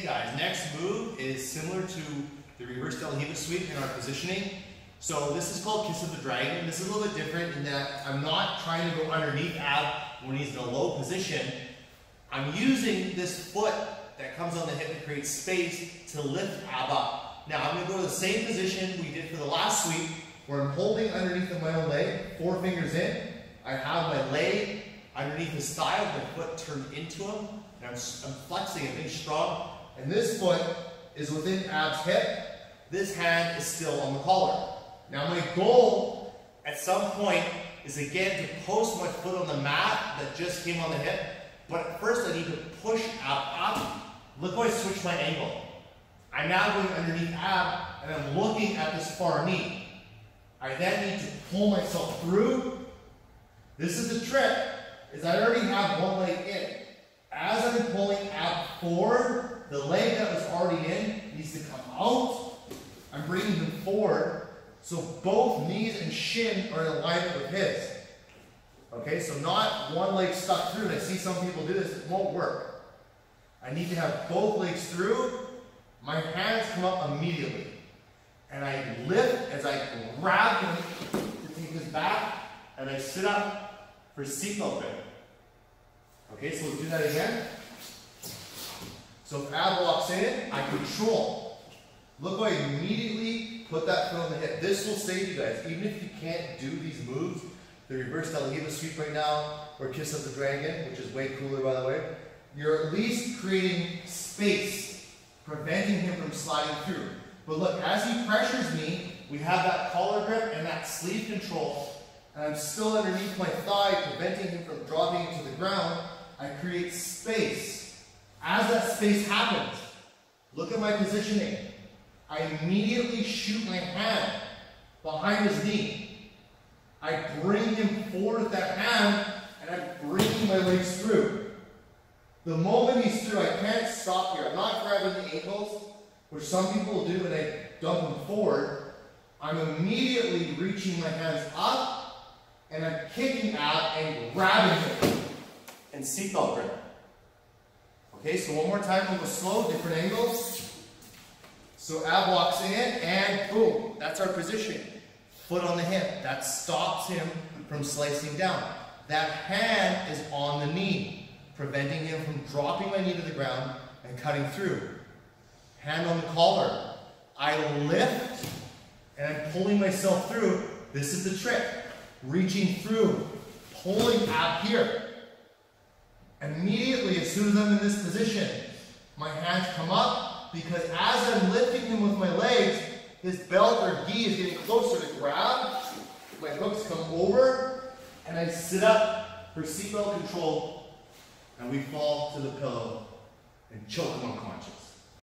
guys, next move is similar to the reverse del Hiva sweep in our positioning. So this is called Kiss of the Dragon. This is a little bit different in that I'm not trying to go underneath ab when he's in a low position. I'm using this foot that comes on the hip to create space to lift ab up. Now I'm going to go to the same position we did for the last sweep, where I'm holding underneath of my own leg, 4 fingers in. I have my leg underneath his thigh with my foot turned into him, and I'm flexing and being strong. And this foot is within ab's hip. This hand is still on the collar. Now my goal at some point is again to post my foot on the mat that just came on the hip, but first I need to push ab up. Look how I switch my angle. I'm now going underneath ab and I'm looking at this far knee. I then need to pull myself through. This is the trick, is I already have one leg in. As I'm pulling ab forward, the leg that was already in needs to come out. I'm bringing him forward. So both knees and shin are in alignment with his. Okay, so not one leg stuck through. And I see some people do this, it won't work. I need to have both legs through. My hands come up immediately. And I lift as I grab him to take his back, and I sit up for seatbelt grip. Okay, so let's do that again. So if ab walks in, I control. Look how I immediately put that foot on the hip. This will save you guys. Even if you can't do these moves, the reverse del Hiva sweep right now, or Kiss of the Dragon, which is way cooler by the way, you're at least creating space, preventing him from sliding through. But look, as he pressures me, we have that collar grip and that sleeve control, and I'm still underneath my thigh, preventing him from dropping into the ground. I create space. As that space happens, look at my positioning. I immediately shoot my hand behind his knee. I bring him forward with that hand, and I'm bringing my legs through. The moment he's through, I can't stop here. I'm not grabbing the ankles, which some people do when I dump him forward. I'm immediately reaching my hands up, and I'm kicking out and grabbing him. And seatbelt grip. Okay, so one more time, we'll go slow, different angles. So ab walks in, and boom, that's our position. Foot on the hip, that stops him from slicing down. That hand is on the knee, preventing him from dropping my knee to the ground and cutting through. Hand on the collar. I lift, and I'm pulling myself through. This is the trick. Reaching through, pulling ab here. Immediately, as soon as I'm in this position, my hands come up, because as I'm lifting him with my legs, his belt or gi is getting closer to grab. My hooks come over, and I sit up for seatbelt control, and we fall to the pillow and choke him unconscious.